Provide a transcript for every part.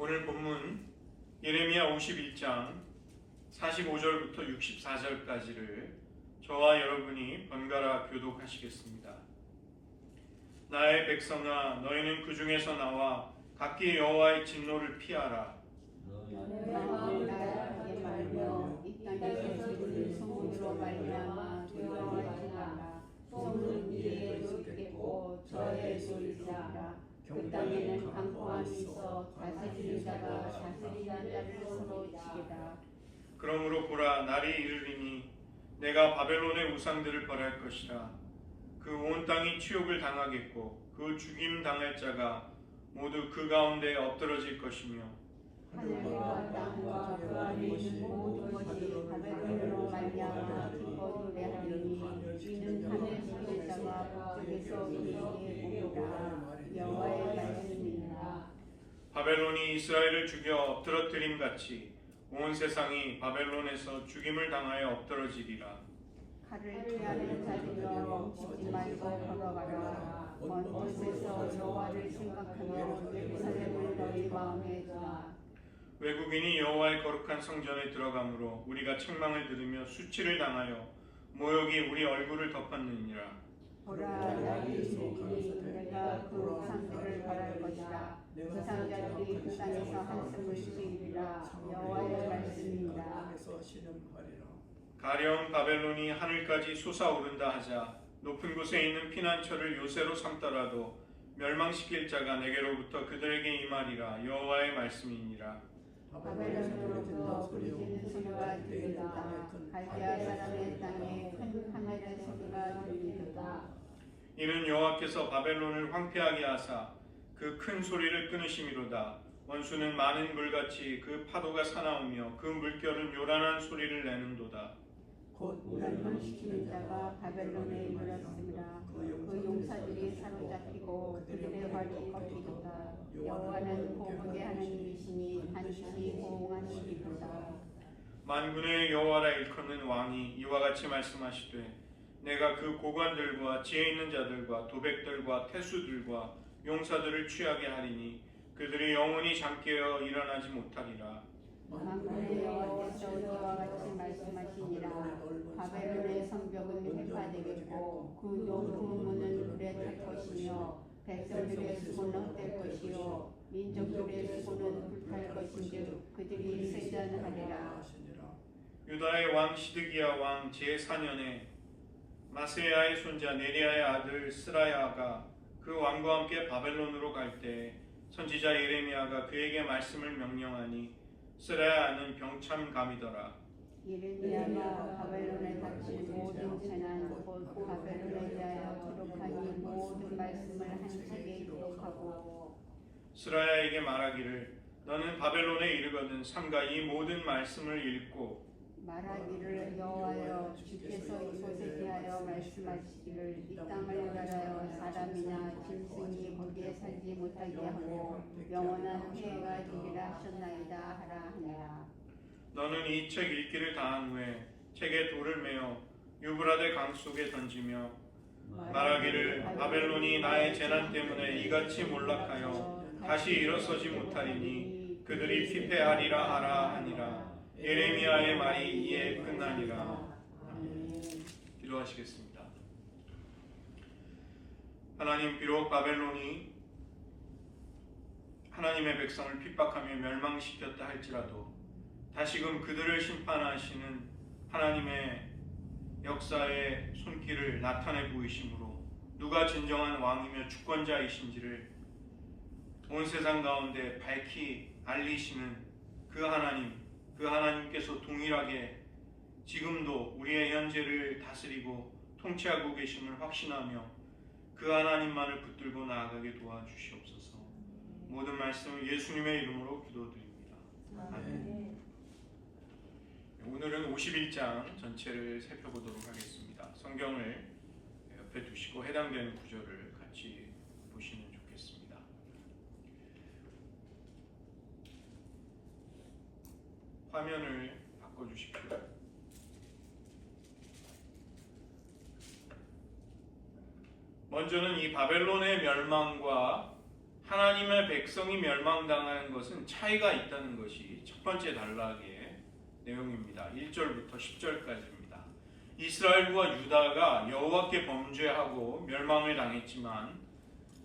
오늘 본문 예레미야 51장 45절부터 64절까지를 저와 여러분이 번갈아 교독하시겠습니다. 나의 백성아, 너희는 그 중에서 나와 각기 여호와의 진노를 피하라. 너의 마음을 나약하게 말며 이 땅에서 들린 소문으로 말미암아 두려워하지마라. 소문은 이에도 있겠고 저에도 있으리라. 그 땅에는 강포함이 있어 다스리는 자가 다스리는 자를 서로 치리라. 그러므로 보라, 날이 이르리니 내가 바벨론의 우상들을 벌할 것이라. 그 온 땅이 치욕을 당하겠고 그 죽임 당할 자가 모두 그 가운데 엎드러질 것이며 하늘과 땅과 그 안에 있는 모든 것이 바벨론으로 말미암아 기뻐 노래하리니 이는 하늘 지배자가 북쪽에서 이에게 오리라. 여호와의 말씀이니라. 바벨론이 이스라엘을 죽여 엎드러뜨림 같이 온 세상이 바벨론에서 죽임을 당하여 엎드러지리라. 칼을 피하는 자들여 멈추지 말고 걸어가라. 먼 곳에서 여호와를 생각하며 예루살렘을 너희 마음에 두라. 외국인이 여호와의 거룩한 성전에 들어가므로 우리가 책망을 들으며 수치를 당하여 모욕이 우리 얼굴을 덮었느니라. 보라, 날이 이르리니 내가 그 우상들을 벌할 것이라. 그 상자들이 그 땅에서 한숨을 쉬리라. 여호와의 말씀입니다. 가령 바벨론이 하늘까지 솟아오른다 하자 높은 곳에 있는 피난처를 요새로 삼더라도 멸망시킬 자가 내게로부터 그들에게 임하리라. 여호와의 말씀이니라. 바벨론으로부터 부르짖는 소리가 들리도다. 갈대아 사람의 땅에 큰 하늘의 소리가 들리도다. 이는 여호와께서 바벨론을 황폐하게 하사 그 큰 소리를 끊으심이로다. 원수는 많은 물같이 그 파도가 사나우며 그 물결은 요란한 소리를 내는도다. 곧 멸망시키는 자가 바벨론에 이르렀습니다. 그 용사들이 사로잡히고 그들의 발이 꺾이도다. 여호와는 보복의 하나님이시니 반드시 보응하시리로다. 만군의 여호와라 일컫는 왕이 이와 같이 말씀하시되 내가 그 고관들과 지혜 있는 자들과 도백들과 태수들과 용사들을 취하게 하리니 그들이 영원히 잠깨어 일어나지 못하리라. 만군의 여호와께서 이와 같이 말씀하시니라. 바벨론의 성벽은 회파되겠고 그 높은 문은 불에 탈 것이며 백성들의 수고는 헛될 것이요 민족들의 수고는 불탈 것인즉 그들이 세잔하리라. 유다의 왕 시드기야 왕 제4년에 마세야의 손자 네리야의 아들 스라야가 그 왕과 함께 바벨론으로 갈 때 선지자 예레미야가 그에게 말씀을 명령하니 스라야는 병참감이더라. 예레미야가 바벨론에 닥친 모든 재난 곧 바벨론에 대하여 기록한 이 모든 말씀을 한 책에 기록하고 스라야에게 말하기를 너는 바벨론에 이르거든 삼가 이 모든 말씀을 읽고 말하기를 여호와여 주께서 이곳에 대하여 말씀하시기를 이 땅을 멸하여 사람이나 짐승이 거기에 살지 못하게 하고 영원한 해가 되리라 하셨나이다 하라 하니라. 너는 이 책 읽기를 다한 후에 책에 돌을 메어 유브라데 강 속에 던지며 말하기를 바벨론이 나의 재난 때문에 이같이 몰락하여 다시 일어서지 못하리니 그들이 피폐하리라 하라 하니라. 예레미야의 말이 이에 끝나니라. 기도하시겠습니다. 하나님, 비록 바벨론이 하나님의 백성을 핍박하며 멸망시켰다 할지라도 다시금 그들을 심판하시는 하나님의 역사의 손길을 나타내 보이심으로 누가 진정한 왕이며 주권자이신지를 온 세상 가운데 밝히 알리시는 그 하나님, 그 하나님께서 동일하게 지금도 우리의 현재를 다스리고 통치하고 계심을 확신하며 그 하나님만을 붙들고 나아가게 도와주시옵소서. 모든 말씀을 예수님의 이름으로 기도드립니다. 아멘. 오늘은 51장 전체를 살펴보도록 하겠습니다. 성경을 옆에 두시고 해당되는 구절을 같이 보시면 좋겠습니다. 화면을 바꿔주십시오. 먼저는 이 바벨론의 멸망과 하나님의 백성이 멸망당하는 것은 차이가 있다는 것이 첫 번째 단락의 내용입니다. 1절부터 10절까지입니다. 이스라엘과 유다가 여호와께 범죄하고 멸망을 당했지만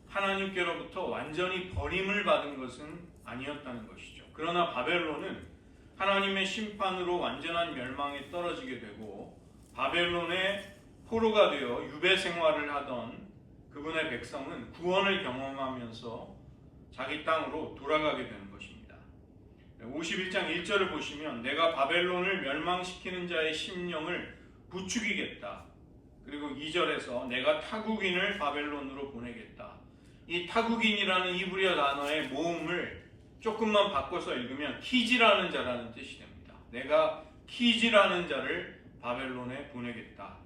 하나님께로부터 완전히 버림을 받은 것은 아니었다는 것이죠. 그러나 바벨론은 하나님의 심판으로 완전한 멸망에 떨어지게 되고 바벨론의 포로가 되어 유배 생활을 하던 그분의 백성은 구원을 경험하면서 자기 땅으로 돌아가게 되는 것입니다. 51장 1절을 보시면 내가 바벨론을 멸망시키는 자의 심령을 부추기겠다. 그리고 2절에서 내가 타국인을 바벨론으로 보내겠다. 이 타국인이라는 이브리어 단어의 모음을 조금만 바꿔서 읽으면 키지라는 자라는 뜻이 됩니다. 내가 키지라는 자를 바벨론에 보내겠다.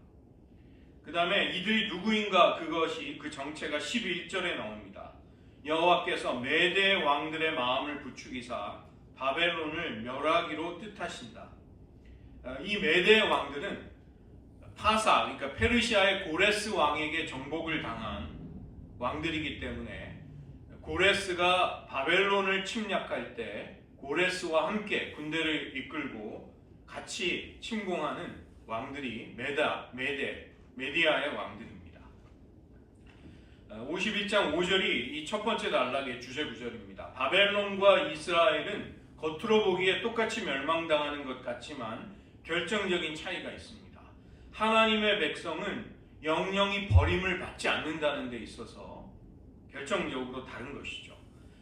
그 다음에 이들이 누구인가 그것이 그 정체가 11절에 나옵니다. 여호와께서 메대 왕들의 마음을 부추기사 바벨론을 멸하기로 뜻하신다. 이 메대 왕들은 파사, 그러니까 페르시아의 고레스 왕에게 정복을 당한 왕들이기 때문에 고레스가 바벨론을 침략할 때 고레스와 함께 군대를 이끌고 같이 침공하는 왕들이 메디아의 왕들입니다. 51장 5절이 이 첫 번째 단락의 주제 구절입니다. 바벨론과 이스라엘은 겉으로 보기에 똑같이 멸망당하는 것 같지만 결정적인 차이가 있습니다. 하나님의 백성은 영영이 버림을 받지 않는다는 데 있어서 결정적으로 다른 것이죠.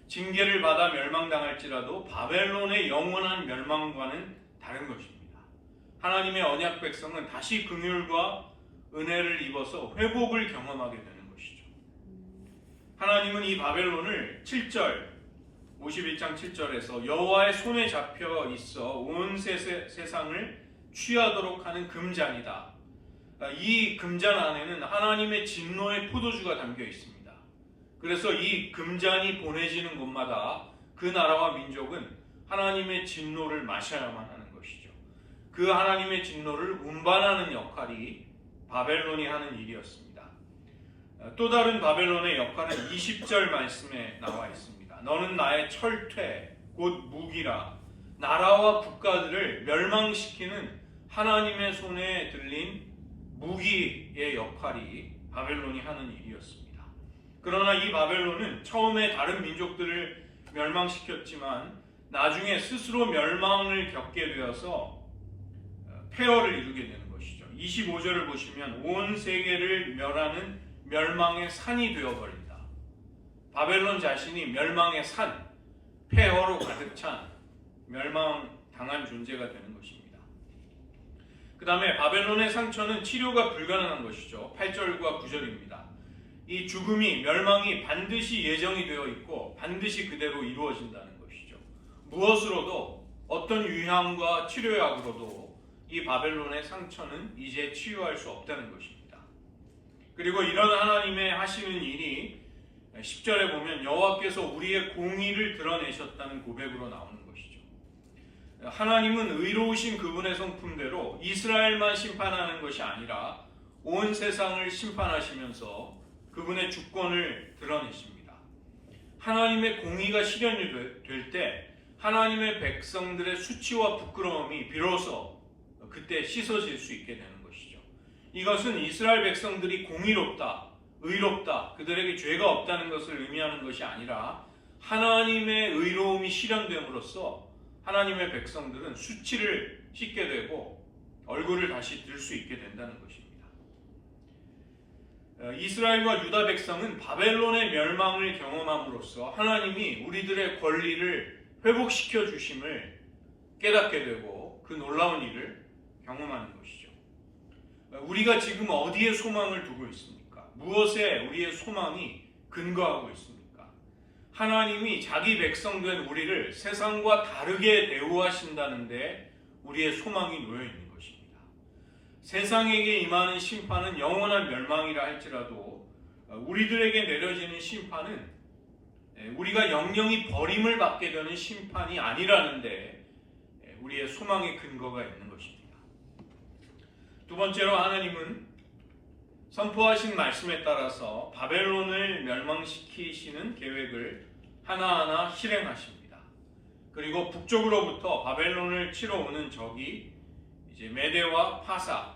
징계를 받아 멸망당할지라도 바벨론의 영원한 멸망과는 다른 것입니다. 하나님의 언약 백성은 다시 긍휼과 은혜를 입어서 회복을 경험하게 되는 것이죠. 하나님은 이 바벨론을 51장 7절에서 여호와의 손에 잡혀 있어 온 세상을 취하도록 하는 금잔이다. 이 금잔 안에는 하나님의 진노의 포도주가 담겨 있습니다. 그래서 이 금잔이 보내지는 곳마다 그 나라와 민족은 하나님의 진노를 마셔야만 하는 것이죠. 그 하나님의 진노를 운반하는 역할이 바벨론이 하는 일이었습니다. 또 다른 바벨론의 역할은 20절 말씀에 나와 있습니다. 너는 나의 철퇴 곧 무기라. 나라와 국가들을 멸망시키는 하나님의 손에 들린 무기의 역할이 바벨론이 하는 일이었습니다. 그러나 이 바벨론은 처음에 다른 민족들을 멸망시켰지만 나중에 스스로 멸망을 겪게 되어서 폐허를 이루게 되는 것이죠. 25절을 보시면 온 세계를 멸하는 멸망의 산이 되어버린다. 바벨론 자신이 멸망의 산, 폐허로 가득 찬 멸망당한 존재가 되는 것입니다. 그 다음에 바벨론의 상처는 치료가 불가능한 것이죠. 8절과 9절입니다. 이 죽음이, 멸망이 반드시 예정이 되어 있고 반드시 그대로 이루어진다는 것이죠. 무엇으로도 어떤 유향과 치료약으로도 이 바벨론의 상처는 이제 치유할 수 없다는 것입니다. 그리고 이런 하나님의 하시는 일이 10절에 보면 여호와께서 우리의 공의를 드러내셨다는 고백으로 나오는 것이죠. 하나님은 의로우신 그분의 성품대로 이스라엘만 심판하는 것이 아니라 온 세상을 심판하시면서 그분의 주권을 드러내십니다. 하나님의 공의가 실현이 될 때 하나님의 백성들의 수치와 부끄러움이 비로소 그때 씻어질 수 있게 되는 것이죠. 이것은 이스라엘 백성들이 공의롭다, 의롭다, 그들에게 죄가 없다는 것을 의미하는 것이 아니라 하나님의 의로움이 실현됨으로써 하나님의 백성들은 수치를 씻게 되고 얼굴을 다시 들 수 있게 된다는 것입니다. 이스라엘과 유다 백성은 바벨론의 멸망을 경험함으로써 하나님이 우리들의 권리를 회복시켜 주심을 깨닫게 되고 그 놀라운 일을 경험하는 것이죠. 우리가 지금 어디에 소망을 두고 있습니까? 무엇에 우리의 소망이 근거하고 있습니까? 하나님이 자기 백성 된 우리를 세상과 다르게 대우하신다는데 우리의 소망이 놓여 있는 것입니다. 세상에게 임하는 심판은 영원한 멸망이라 할지라도 우리들에게 내려지는 심판은 우리가 영영이 버림을 받게 되는 심판이 아니라는데 우리의 소망의 근거가 있는 것입니다. 두 번째로 하나님은 선포하신 말씀에 따라서 바벨론을 멸망시키시는 계획을 하나하나 실행하십니다. 그리고 북쪽으로부터 바벨론을 치러 오는 적이 이제 메대와 파사,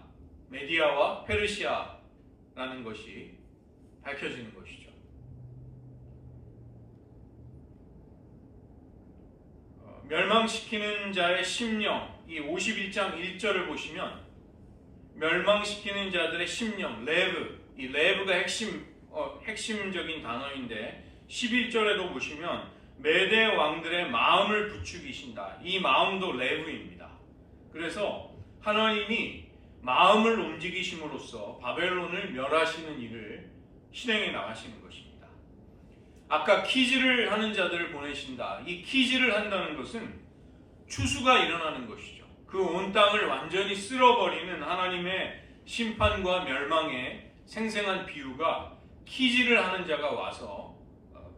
메디아와 페르시아라는 것이 밝혀지는 것이죠. 멸망시키는 자의 심령, 이 51장 1절을 보시면 멸망시키는 자들의 심령, 레브, 이 레브가 핵심적인 단어인데 11절에도 보시면 메대 왕들의 마음을 부추기신다. 이 마음도 레브입니다. 그래서 하나님이 마음을 움직이심으로써 바벨론을 멸하시는 일을 실행해 나가시는 것입니다. 아까 키즈를 하는 자들을 보내신다. 이 키즈를 한다는 것은 추수가 일어나는 것이죠. 그 온 땅을 완전히 쓸어버리는 하나님의 심판과 멸망의 생생한 비유가 키즈를 하는 자가 와서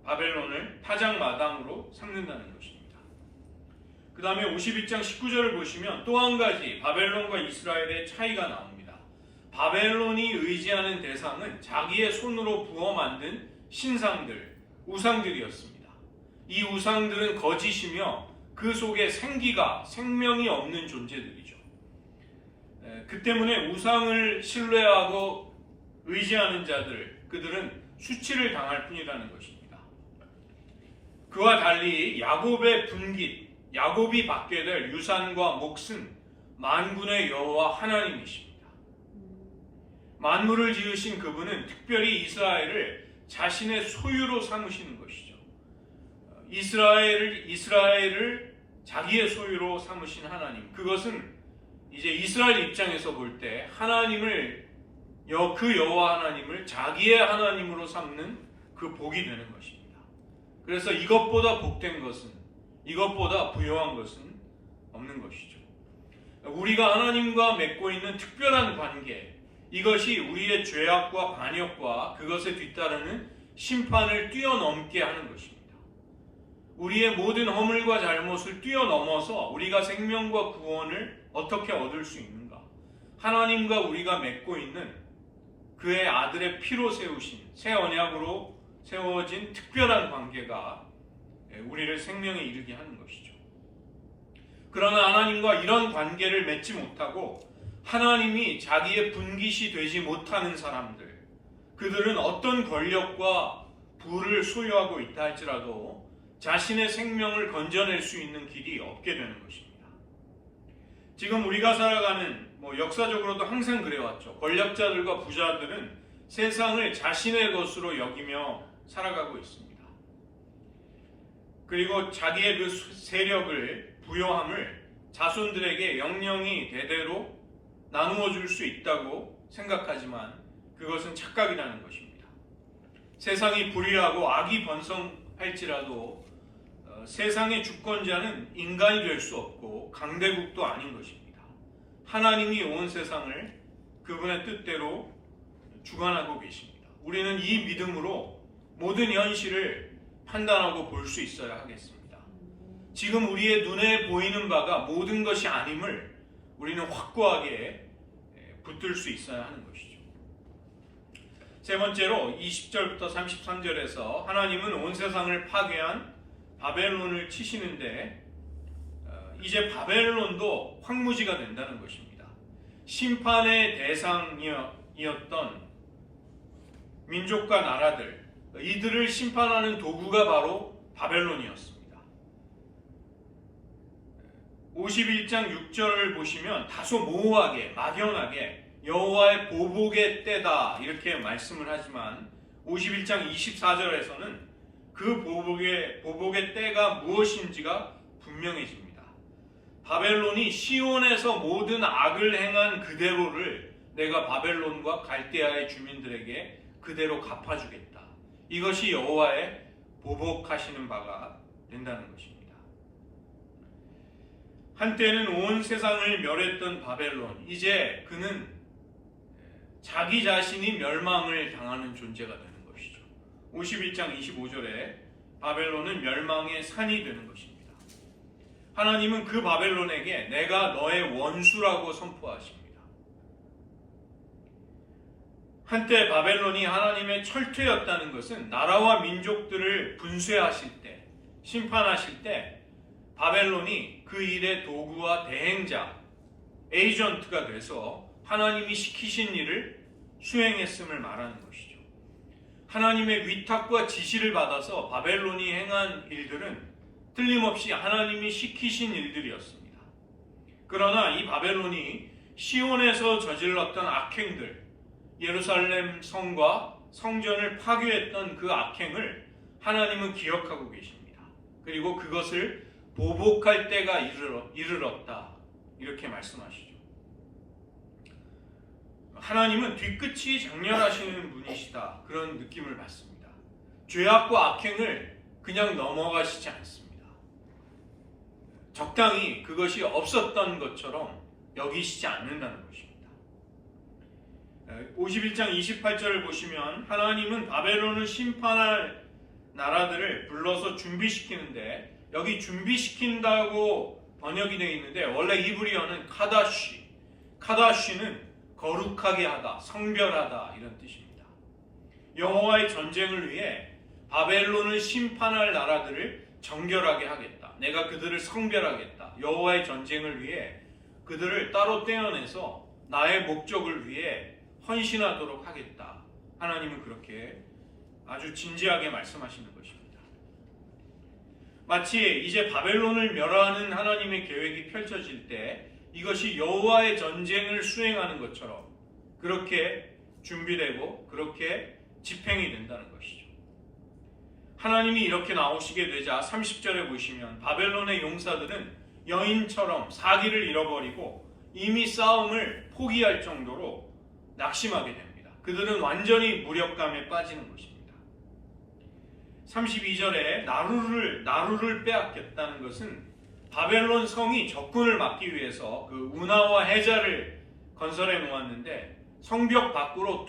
바벨론을 타작마당으로 삼는다는 것입니다. 그 다음에 51장 19절을 보시면 또 한 가지 바벨론과 이스라엘의 차이가 나옵니다. 바벨론이 의지하는 대상은 자기의 손으로 부어 만든 신상들, 우상들이었습니다. 이 우상들은 거짓이며 그 속에 생명이 없는 존재들이죠. 그 때문에 우상을 신뢰하고 의지하는 자들, 그들은 수치를 당할 뿐이라는 것입니다. 그와 달리 야곱의 분깃, 야곱이 받게 될 유산과 몫은 만군의 여호와 하나님이십니다. 만물을 지으신 그분은 특별히 이스라엘을 자신의 소유로 삼으시는 것이죠. 이스라엘을 자기의 소유로 삼으신 하나님, 그것은 이제 이스라엘 입장에서 볼 때 그 여호와 하나님을 자기의 하나님으로 삼는 그 복이 되는 것입니다. 그래서 이것보다 복된 것은, 이것보다 부요한 것은 없는 것이죠. 우리가 하나님과 맺고 있는 특별한 관계, 이것이 우리의 죄악과 반역과 그것에 뒤따르는 심판을 뛰어넘게 하는 것입니다. 우리의 모든 허물과 잘못을 뛰어넘어서 우리가 생명과 구원을 어떻게 얻을 수 있는가? 하나님과 우리가 맺고 있는 그의 아들의 피로 세우신 새 언약으로 세워진 특별한 관계가 우리를 생명에 이르게 하는 것이죠. 그러나 하나님과 이런 관계를 맺지 못하고 하나님이 자기의 분깃이 되지 못하는 사람들, 그들은 어떤 권력과 부를 소유하고 있다 할지라도 자신의 생명을 건져낼 수 있는 길이 없게 되는 것입니다. 지금 우리가 살아가는 역사적으로도 항상 그래왔죠. 권력자들과 부자들은 세상을 자신의 것으로 여기며 살아가고 있습니다. 그리고 자기의 그 세력을, 부요함을 자손들에게 영영이 대대로 나누어 줄 수 있다고 생각하지만 그것은 착각이라는 것입니다. 세상이 불의하고 악이 번성할지라도 세상의 주권자는 인간이 될 수 없고 강대국도 아닌 것입니다. 하나님이 온 세상을 그분의 뜻대로 주관하고 계십니다. 우리는 이 믿음으로 모든 현실을 판단하고 볼 수 있어야 하겠습니다. 지금 우리의 눈에 보이는 바가 모든 것이 아님을 우리는 확고하게 붙들 수 있어야 하는 것이죠. 세 번째로 20절부터 33절에서 하나님은 온 세상을 파괴한 바벨론을 치시는데 이제 바벨론도 황무지가 된다는 것입니다. 심판의 대상이었던 민족과 나라들, 이들을 심판하는 도구가 바로 바벨론이었습니다. 51장 6절을 보시면 다소 모호하게, 막연하게 여호와의 보복의 때다 이렇게 말씀을 하지만 51장 24절에서는 그 보복의 때가 무엇인지가 분명해집니다. 바벨론이 시온에서 모든 악을 행한 그대로를 내가 바벨론과 갈대아의 주민들에게 그대로 갚아주겠다. 이것이 여호와의 보복하시는 바가 된다는 것입니다. 한때는 온 세상을 멸했던 바벨론, 이제 그는 자기 자신이 멸망을 당하는 존재가 되는 것이죠. 51장 25절에 바벨론은 멸망의 산이 되는 것입니다. 하나님은 그 바벨론에게 내가 너의 원수라고 선포하십니다. 한때 바벨론이 하나님의 철퇴였다는 것은 나라와 민족들을 분쇄하실 때, 심판하실 때 바벨론이 그 일의 도구와 대행자, 에이전트가 돼서 하나님이 시키신 일을 수행했음을 말하는 것이죠. 하나님의 위탁과 지시를 받아서 바벨론이 행한 일들은 틀림없이 하나님이 시키신 일들이었습니다. 그러나 이 바벨론이 시온에서 저질렀던 악행들, 예루살렘 성과 성전을 파괴했던 그 악행을 하나님은 기억하고 계십니다. 그리고 그것을 보복할 때가 이르렀다. 이렇게 말씀하시죠. 하나님은 뒤끝이 장렬하시는 분이시다. 그런 느낌을 받습니다. 죄악과 악행을 그냥 넘어가시지 않습니다. 적당히 그것이 없었던 것처럼 여기시지 않는다는 것입니다. 51장 28절을 보시면 하나님은 바벨론을 심판할 나라들을 불러서 준비시키는데, 여기 준비시킨다고 번역이 되어 있는데 원래 이브리어는 카다쉬는 거룩하게 하다, 성별하다 이런 뜻입니다. 여호와의 전쟁을 위해 바벨론을 심판할 나라들을 정결하게 하겠다. 내가 그들을 성별하겠다. 여호와의 전쟁을 위해 그들을 따로 떼어내서 나의 목적을 위해 헌신하도록 하겠다. 하나님은 그렇게 아주 진지하게 말씀하시는 것입니다. 마치 이제 바벨론을 멸하는 하나님의 계획이 펼쳐질 때 이것이 여호와의 전쟁을 수행하는 것처럼 그렇게 준비되고 그렇게 집행이 된다는 것이죠. 하나님이 이렇게 나오시게 되자 30절에 보시면 바벨론의 용사들은 여인처럼 사기를 잃어버리고 이미 싸움을 포기할 정도로 낙심하게 됩니다. 그들은 완전히 무력감에 빠지는 것입니다. 32절에 나루를 빼앗겼다는 것은 바벨론 성이 적군을 막기 위해서 그 운하와 해자를 건설해 놓았는데 성벽 밖으로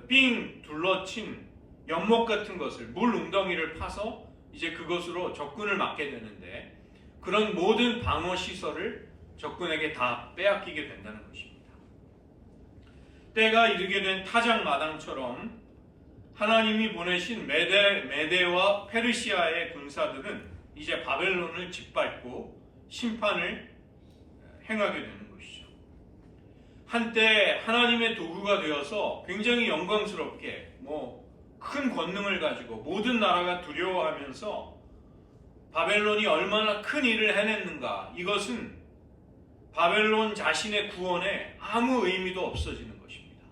삥 둘러친 연못 같은 것을, 물 웅덩이를 파서 이제 그것으로 적군을 막게 되는데 그런 모든 방어 시설을 적군에게 다 빼앗기게 된다는 것입니다. 때가 이르게 된 타작마당처럼 하나님이 보내신 메대와 페르시아의 군사들은 이제 바벨론을 짓밟고 심판을 행하게 되는 것이죠. 한때 하나님의 도구가 되어서 굉장히 영광스럽게 큰 권능을 가지고 모든 나라가 두려워하면서 바벨론이 얼마나 큰 일을 해냈는가, 이것은 바벨론 자신의 구원에 아무 의미도 없어지는 것입니다.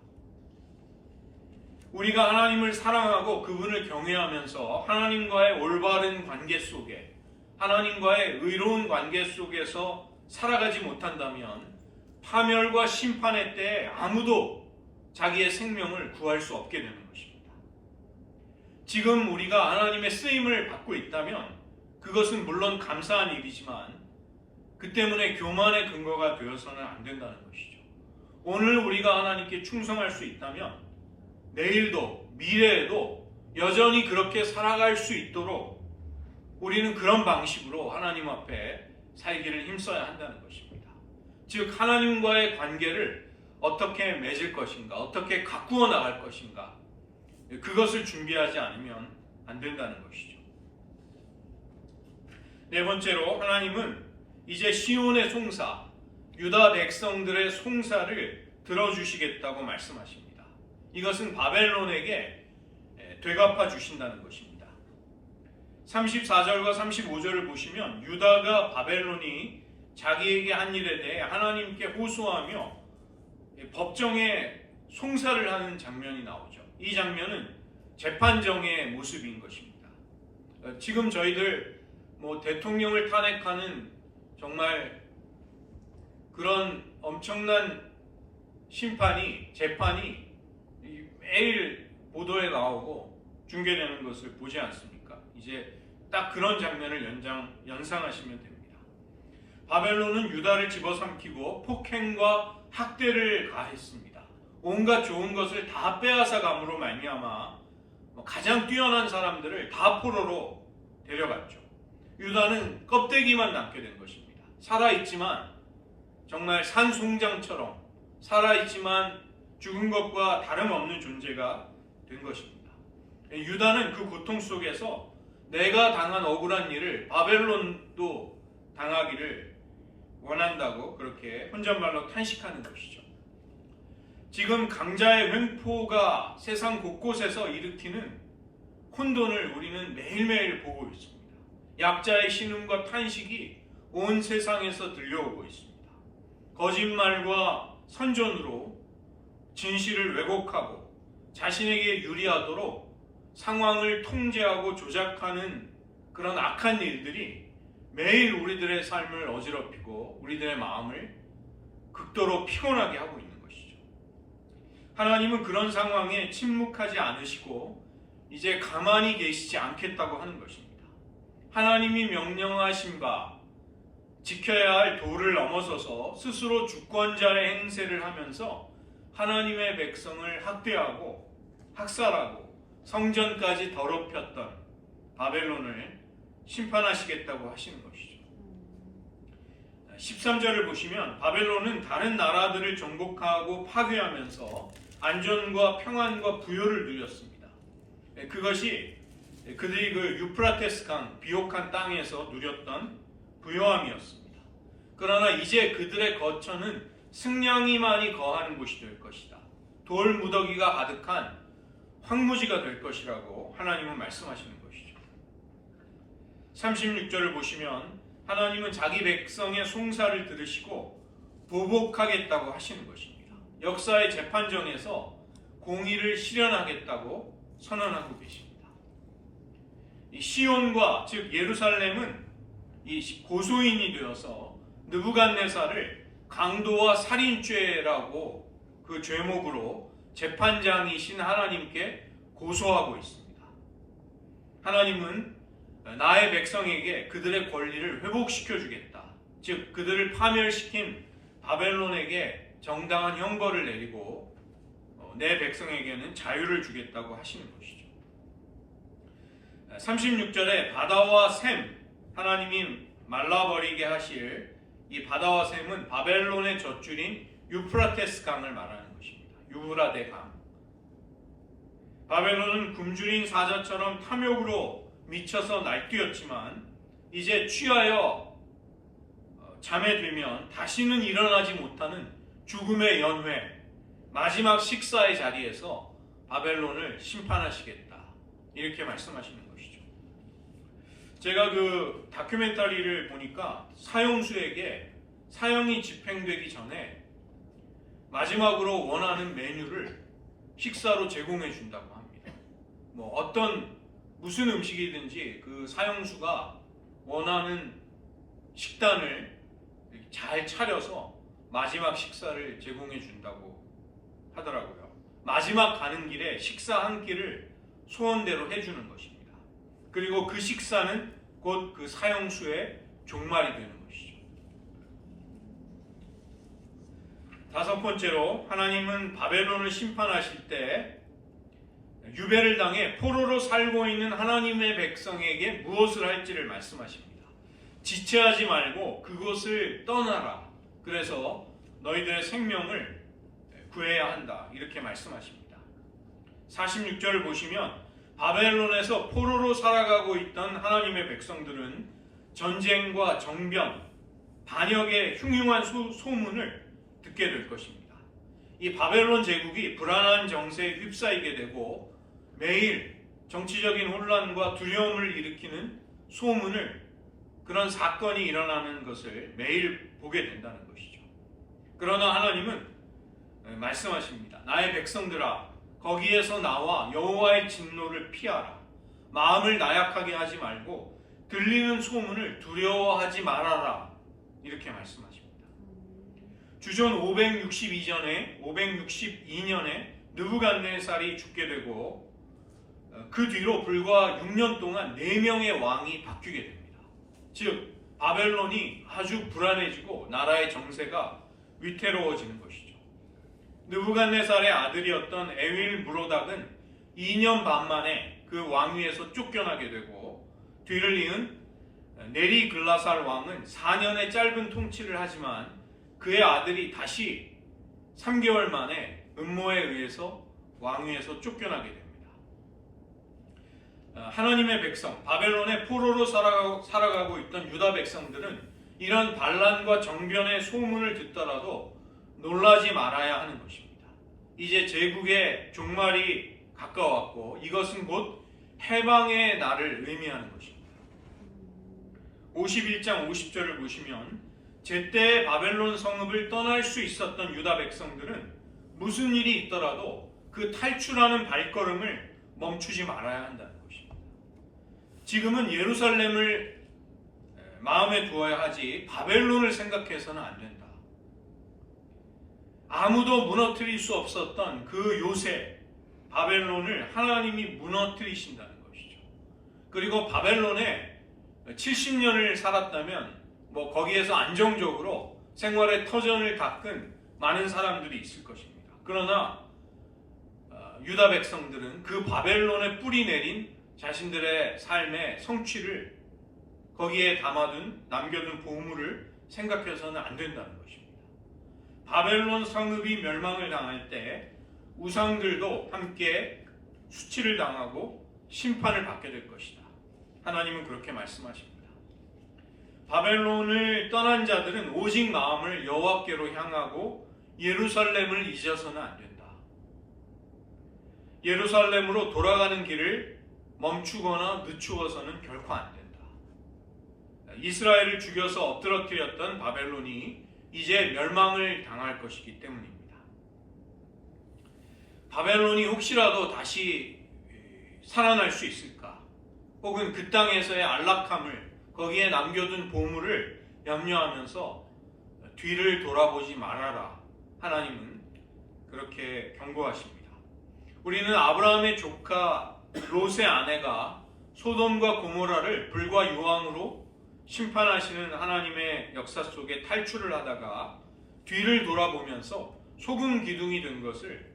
우리가 하나님을 사랑하고 그분을 경외하면서 하나님과의 올바른 관계 속에, 하나님과의 의로운 관계 속에서 살아가지 못한다면 파멸과 심판의 때에 아무도 자기의 생명을 구할 수 없게 되는 것입니다. 지금 우리가 하나님의 쓰임을 받고 있다면 그것은 물론 감사한 일이지만 그 때문에 교만의 근거가 되어서는 안 된다는 것이죠. 오늘 우리가 하나님께 충성할 수 있다면 내일도 미래에도 여전히 그렇게 살아갈 수 있도록 우리는 그런 방식으로 하나님 앞에 살기를 힘써야 한다는 것입니다. 즉 하나님과의 관계를 어떻게 맺을 것인가, 어떻게 가꾸어 나갈 것인가, 그것을 준비하지 않으면 안 된다는 것이죠. 네 번째로 하나님은 이제 시온의 송사, 유다 백성들의 송사를 들어주시겠다고 말씀하십니다. 이것은 바벨론에게 되갚아 주신다는 것입니다. 34절과 35절을 보시면 유다가 바벨론이 자기에게 한 일에 대해 하나님께 호소하며 법정에 송사를 하는 장면이 나오죠. 이 장면은 재판정의 모습인 것입니다. 지금 저희들 대통령을 탄핵하는 정말 그런 엄청난 재판이 매일 보도에 나오고 중계되는 것을 보지 않습니까? 이제 딱 그런 장면을 연상하시면 됩니다. 바벨론은 유다를 집어삼키고 폭행과 학대를 가했습니다. 온갖 좋은 것을 다 빼앗아 감으로 말미암아 가장 뛰어난 사람들을 다 포로로 데려갔죠. 유다는 껍데기만 남게 된 것입니다. 살아있지만 정말 산송장처럼 살아있지만 죽은 것과 다름없는 존재가 된 것입니다. 유다는 그 고통 속에서 내가 당한 억울한 일을 바벨론도 당하기를 원한다고 그렇게 혼잣말로 탄식하는 것이죠. 지금 강자의 횡포가 세상 곳곳에서 일으키는 혼돈을 우리는 매일매일 보고 있습니다. 약자의 신음과 탄식이 온 세상에서 들려오고 있습니다. 거짓말과 선전으로 진실을 왜곡하고 자신에게 유리하도록 상황을 통제하고 조작하는 그런 악한 일들이 매일 우리들의 삶을 어지럽히고 우리들의 마음을 극도로 피곤하게 하고 있는 것이죠. 하나님은 그런 상황에 침묵하지 않으시고 이제 가만히 계시지 않겠다고 하는 것입니다. 하나님이 명령하신 바 지켜야 할 도를 넘어서서 스스로 주권자의 행세를 하면서 하나님의 백성을 학대하고 학살하고 성전까지 더럽혔던 바벨론을 심판하시겠다고 하시는 것이죠. 13절을 보시면 바벨론은 다른 나라들을 정복하고 파괴하면서 안전과 평안과 부요를 누렸습니다. 그것이 그들이 그 유프라테스 강 비옥한 땅에서 누렸던 부요함이었습니다. 그러나 이제 그들의 거처는 승냥이만이 거하는 곳이 될 것이다. 돌 무더기가 가득한 황무지가 될 것이라고 하나님은 말씀하시는 것이죠. 36절을 보시면 하나님은 자기 백성의 송사를 들으시고 보복하겠다고 하시는 것입니다. 역사의 재판정에서 공의를 실현하겠다고 선언하고 계십니다. 이 시온과 즉 예루살렘은 이 고소인이 되어서 느부갓네살을 강도와 살인죄라고 그 죄목으로 재판장이신 하나님께 고소하고 있습니다. 하나님은 나의 백성에게 그들의 권리를 회복시켜 주겠다. 즉 그들을 파멸시킨 바벨론에게 정당한 형벌을 내리고 내 백성에게는 자유를 주겠다고 하시는 것이죠. 36절에 바다와 샘, 하나님이 말라버리게 하실 이 바다와 샘은 바벨론의 젖줄인 유프라테스 강을 말하는 것입니다. 유브라데 강. 바벨론은 굶주린 사자처럼 탐욕으로 미쳐서 날뛰었지만 이제 취하여 잠에 들면 다시는 일어나지 못하는 죽음의 연회, 마지막 식사의 자리에서 바벨론을 심판하시겠다. 이렇게 말씀하시는 것이죠. 제가 그 다큐멘터리를 보니까 사형수에게 사형이 집행되기 전에 마지막으로 원하는 메뉴를 식사로 제공해 준다고 합니다. 무슨 음식이든지 그 사형수가 원하는 식단을 잘 차려서 마지막 식사를 제공해 준다고 하더라고요. 마지막 가는 길에 식사 한 끼를 소원대로 해주는 것입니다. 그리고 그 식사는 곧 그 사형수의 종말이 되는 것이죠. 다섯 번째로 하나님은 바벨론을 심판하실 때 유배를 당해 포로로 살고 있는 하나님의 백성에게 무엇을 할지를 말씀하십니다. 지체하지 말고 그곳을 떠나라. 그래서 너희들의 생명을 구해야 한다. 이렇게 말씀하십니다. 46절을 보시면 바벨론에서 포로로 살아가고 있던 하나님의 백성들은 전쟁과 정변, 반역의 흉흉한 소문을 듣게 될 것입니다. 이 바벨론 제국이 불안한 정세에 휩싸이게 되고 매일 정치적인 혼란과 두려움을 일으키는 소문을, 그런 사건이 일어나는 것을 매일 보게 된다는 것이죠. 그러나 하나님은 말씀하십니다. 나의 백성들아, 거기에서 나와 여호와의 진노를 피하라. 마음을 나약하게 하지 말고 들리는 소문을 두려워하지 말아라. 이렇게 말씀하십니다. 주전 562년에 느부갓네살이 죽게 되고 그 뒤로 불과 6년 동안 4명의 왕이 바뀌게 됩니다. 즉 바벨론이 아주 불안해지고 나라의 정세가 위태로워지는 것이죠. 느부갓네살의 아들이었던 에윌 무로닥은 2년 반 만에 그 왕위에서 쫓겨나게 되고 뒤를 이은 네리글라살 왕은 4년의 짧은 통치를 하지만 그의 아들이 다시 3개월 만에 음모에 의해서 왕위에서 쫓겨나게 됩니다. 하나님의 백성, 바벨론의 포로로 살아가고 있던 유다 백성들은 이런 반란과 정변의 소문을 듣더라도 놀라지 말아야 하는 것입니다. 이제 제국의 종말이 가까웠고 이것은 곧 해방의 날을 의미하는 것입니다. 51장 50절을 보시면 제때 바벨론 성읍을 떠날 수 있었던 유다 백성들은 무슨 일이 있더라도 그 탈출하는 발걸음을 멈추지 말아야 한다는 것입니다. 지금은 예루살렘을 마음에 두어야 하지 바벨론을 생각해서는 안 된다. 아무도 무너뜨릴 수 없었던 그 요새 바벨론을 하나님이 무너뜨리신다는 것이죠. 그리고 바벨론에 70년을 살았다면 거기에서 안정적으로 생활의 터전을 닦은 많은 사람들이 있을 것입니다. 그러나 유다 백성들은 그 바벨론에 뿌리 내린 자신들의 삶의 성취를 거기에 담아둔 남겨둔 보물을 생각해서는 안 된다는 것입니다. 바벨론 성읍이 멸망을 당할 때 우상들도 함께 수치를 당하고 심판을 받게 될 것이다. 하나님은 그렇게 말씀하십니다. 바벨론을 떠난 자들은 오직 마음을 여호와께로 향하고 예루살렘을 잊어서는 안 된다. 예루살렘으로 돌아가는 길을 멈추거나 늦추어서는 결코 안 된다. 이스라엘을 죽여서 엎드러뜨렸던 바벨론이 이제 멸망을 당할 것이기 때문입니다. 바벨론이 혹시라도 다시 살아날 수 있을까? 혹은 그 땅에서의 안락함을 거기에 남겨둔 보물을 염려하면서 뒤를 돌아보지 말아라. 하나님은 그렇게 경고하십니다. 우리는 아브라함의 조카 롯의 아내가 소돔과 고모라를 불과 유황으로 심판하시는 하나님의 역사 속에 탈출을 하다가 뒤를 돌아보면서 소금 기둥이 된 것을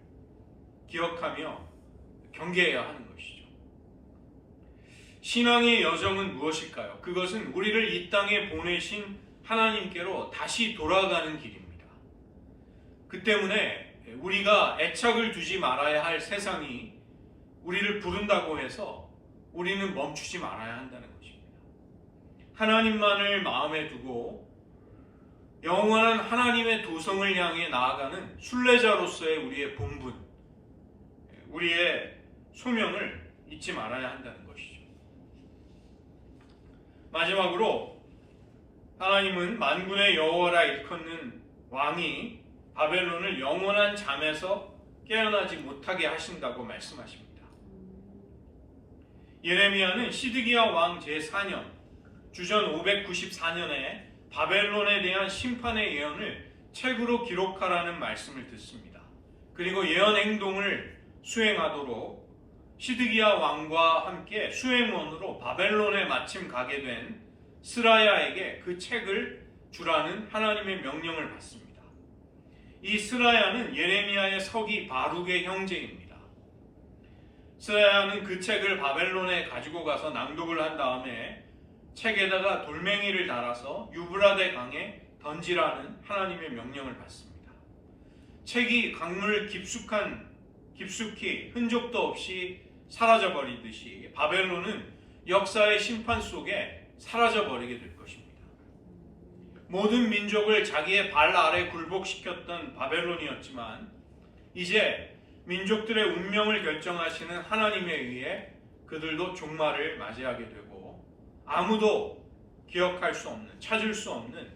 기억하며 경계해야 하는 것이죠. 신앙의 여정은 무엇일까요? 그것은 우리를 이 땅에 보내신 하나님께로 다시 돌아가는 길입니다. 그 때문에 우리가 애착을 두지 말아야 할 세상이 우리를 부른다고 해서 우리는 멈추지 말아야 한다는 것입니다. 하나님만을 마음에 두고 영원한 하나님의 도성을 향해 나아가는 순례자로서의 우리의 본분, 우리의 소명을 잊지 말아야 한다는 것이죠. 마지막으로 하나님은 만군의 여호와라 일컫는 왕이 바벨론을 영원한 잠에서 깨어나지 못하게 하신다고 말씀하십니다. 예레미야는 시드기야 왕 제4년 주전 594년에 바벨론에 대한 심판의 예언을 책으로 기록하라는 말씀을 듣습니다. 그리고 예언 행동을 수행하도록 시드기야 왕과 함께 수행원으로 바벨론에 마침 가게 된 스라야에게 그 책을 주라는 하나님의 명령을 받습니다. 이 스라야는 예레미야의 서기 바룩의 형제입니다. 스라야는 그 책을 바벨론에 가지고 가서 낭독을 한 다음에 책에다가 돌멩이를 달아서 유브라데 강에 던지라는 하나님의 명령을 받습니다. 책이 강물 깊숙이 흔적도 없이 사라져버리듯이 바벨론은 역사의 심판 속에 사라져버리게 될 것입니다. 모든 민족을 자기의 발 아래 굴복시켰던 바벨론이었지만 이제 민족들의 운명을 결정하시는 하나님에 의해 그들도 종말을 맞이하게 되고 아무도 기억할 수 없는, 찾을 수 없는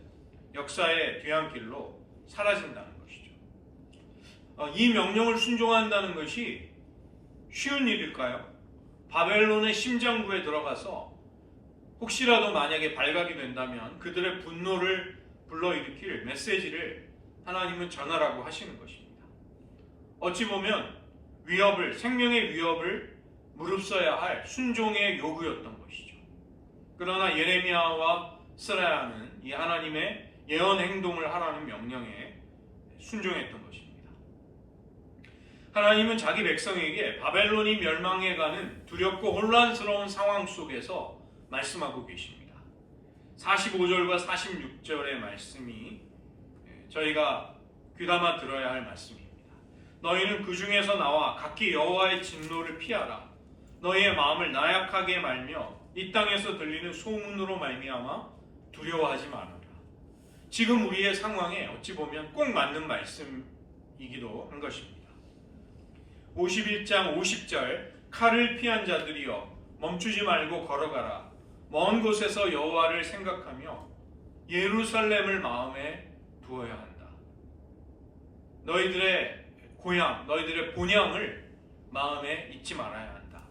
역사의 뒤안길로 사라진다는 것이죠. 이 명령을 순종한다는 것이 쉬운 일일까요? 바벨론의 심장부에 들어가서 혹시라도 만약에 발각이 된다면 그들의 분노를 불러일으킬 메시지를 하나님은 전하라고 하시는 것입니다. 어찌 보면 생명의 위협을 무릅써야 할 순종의 요구였던 것이죠. 그러나 예레미야와 스라야는 이 하나님의 예언 행동을 하라는 명령에 순종했던 것입니다. 하나님은 자기 백성에게 바벨론이 멸망해가는 두렵고 혼란스러운 상황 속에서 말씀하고 계십니다. 45절과 46절의 말씀이 저희가 귀담아 들어야 할 말씀입니다. 너희는 그 중에서 나와 각기 여호와의 진노를 피하라. 너희의 마음을 나약하게 말며 이 땅에서 들리는 소문으로 말미암아 두려워하지 말아라. 지금 우리의 상황에 어찌 보면 꼭 맞는 말씀이기도 한 것입니다. 51장 50절 칼을 피한 자들이여 멈추지 말고 걸어가라. 먼 곳에서 여호와를 생각하며 예루살렘을 마음에 두어야 한다. 너희들의 고향, 너희들의 본향을 마음에 잊지 말아야 한다.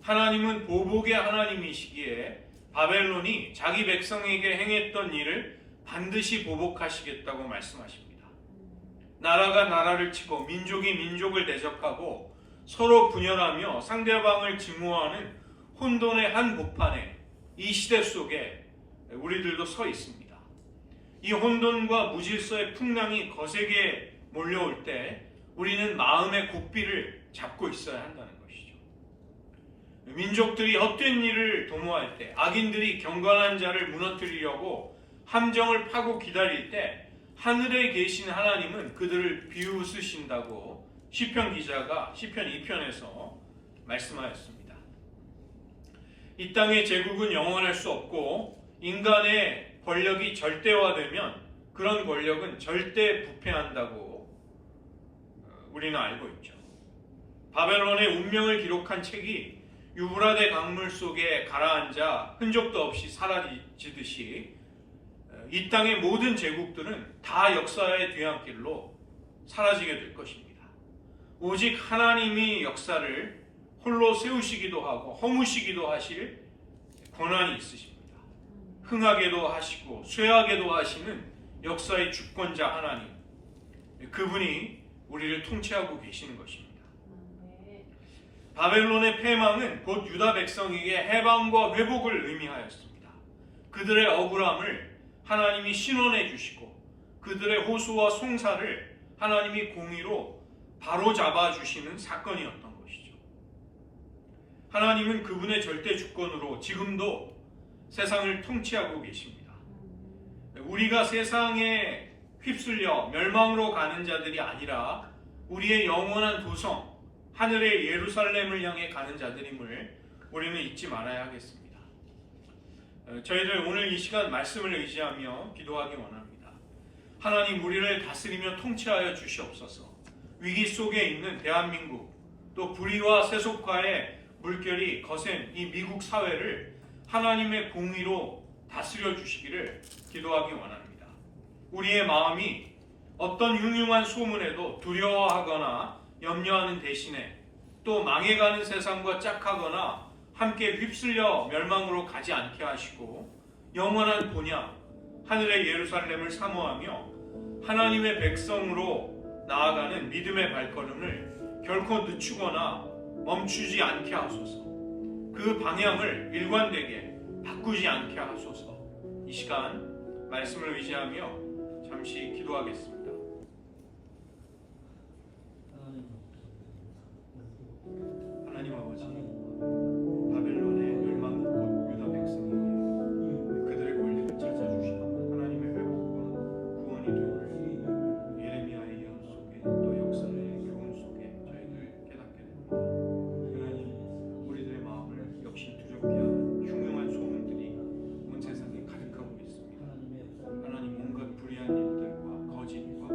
하나님은 보복의 하나님이시기에 바벨론이 자기 백성에게 행했던 일을 반드시 보복하시겠다고 말씀하십니다. 나라가 나라를 치고 민족이 민족을 대적하고 서로 분열하며 상대방을 증오하는 혼돈의 한 복판에 이 시대 속에 우리들도 서 있습니다. 이 혼돈과 무질서의 풍랑이 거세게 몰려올 때 우리는 마음의 고삐를 잡고 있어야 한다는 것이죠. 민족들이 헛된 일을 도모할 때, 악인들이 경건한 자를 무너뜨리려고 함정을 파고 기다릴 때 하늘에 계신 하나님은 그들을 비웃으신다고 시편 기자가 시편 2편에서 말씀하였습니다. 이 땅의 제국은 영원할 수 없고 인간의 권력이 절대화되면 그런 권력은 절대 부패한다고 우리는 알고 있죠. 바벨론의 운명을 기록한 책이 유브라데 강물 속에 가라앉아 흔적도 없이 사라지듯이 이 땅의 모든 제국들은 다 역사의 뒤안길로 사라지게 될 것입니다. 오직 하나님이 역사를 홀로 세우시기도 하고 허무시기도 하실 권한이 있으십니다. 흥하게도 하시고 쇠하게도 하시는 역사의 주권자 하나님, 그분이 우리를 통치하고 계시는 것입니다. 바벨론의 패망은 곧 유다 백성에게 해방과 회복을 의미하였습니다. 그들의 억울함을 하나님이 신원해 주시고 그들의 호소와 송사를 하나님이 공의로 바로잡아 주시는 사건이었던 것이죠. 하나님은 그분의 절대 주권으로 지금도 세상을 통치하고 계십니다. 우리가 세상에 휩쓸려 멸망으로 가는 자들이 아니라 우리의 영원한 도성 하늘의 예루살렘을 향해 가는 자들임을 우리는 잊지 말아야 하겠습니다. 저희들 오늘 이 시간 말씀을 의지하며 기도하기 원합니다. 하나님, 우리를 다스리며 통치하여 주시옵소서. 위기 속에 있는 대한민국, 또 불의와 세속화의 물결이 거센 이 미국 사회를 하나님의 공의로 다스려 주시기를 기도하기 원합니다. 우리의 마음이 어떤 흉흉한 소문에도 두려워하거나 염려하는 대신에 또 망해가는 세상과 짝하거나 함께 휩쓸려 멸망으로 가지 않게 하시고 영원한 본향 하늘의 예루살렘을 사모하며 하나님의 백성으로 나아가는 믿음의 발걸음을 결코 늦추거나 멈추지 않게 하소서. 그 방향을 일관되게 바꾸지 않게 하소서. 이 시간 말씀을 의지하며 잠시 기도하겠습니다. 하나님 아버지, 바벨론의 멸망 곧 유다 백성에게 그들의 권리를 찾아주시고 하나님의 회복과 구원이 되고 예레미야의 예언 속에 또 역사의 교훈 속에 저희들 깨닫게 됩니다. 하나님, 우리들의 마음을 역시 두렵게 하는 흉흉한 소문들이 온 세상에 가득하고 있습니다. 하나님, 온갖 불의한 일들과 거짓과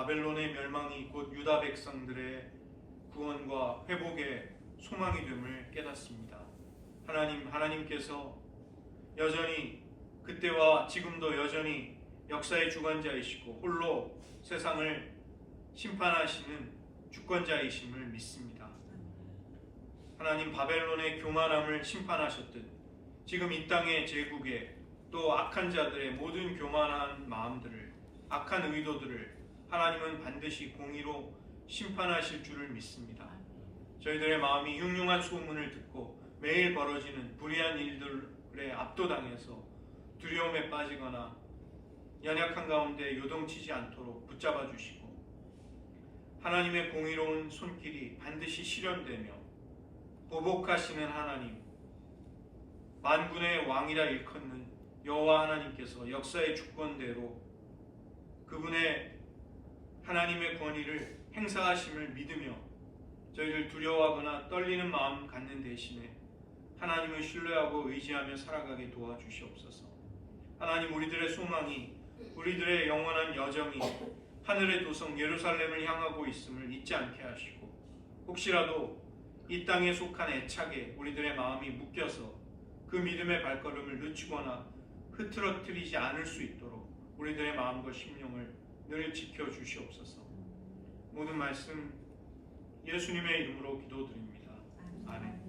바벨론의 멸망이 곧 유다 백성들의 구원과 회복의 소망이 됨을 깨닫습니다. 하나님께서 여전히 그때와 지금도 여전히 역사의 주관자이시고 홀로 세상을 심판하시는 주권자이심을 믿습니다. 하나님 바벨론의 교만함을 심판하셨듯 지금 이 땅의 제국에 또 악한 자들의 모든 교만한 마음들을, 악한 의도들을 하나님은 반드시 공의로 심판하실 줄을 믿습니다. 저희들의 마음이 흉흉한 소문을 듣고 매일 벌어지는 불의한 일들에 압도당해서 두려움에 빠지거나 연약한 가운데 요동치지 않도록 붙잡아 주시고 하나님의 공의로운 손길이 반드시 실현되며 보복하시는 하나님, 만군의 왕이라 일컫는 여호와 하나님께서 역사의 주권대로 그분의 하나님의 권위를 행사하심을 믿으며 저희를 두려워하거나 떨리는 마음 갖는 대신에 하나님을 신뢰하고 의지하며 살아가게 도와주시옵소서. 하나님, 우리들의 소망이, 우리들의 영원한 여정이 하늘의 도성 예루살렘을 향하고 있음을 잊지 않게 하시고 혹시라도 이 땅에 속한 애착에 우리들의 마음이 묶여서 그 믿음의 발걸음을 늦추거나 흐트러뜨리지 않을 수 있도록 우리들의 마음과 심령을 늘 지켜주시옵소서. 모든 말씀 예수님의 이름으로 기도드립니다. 아멘.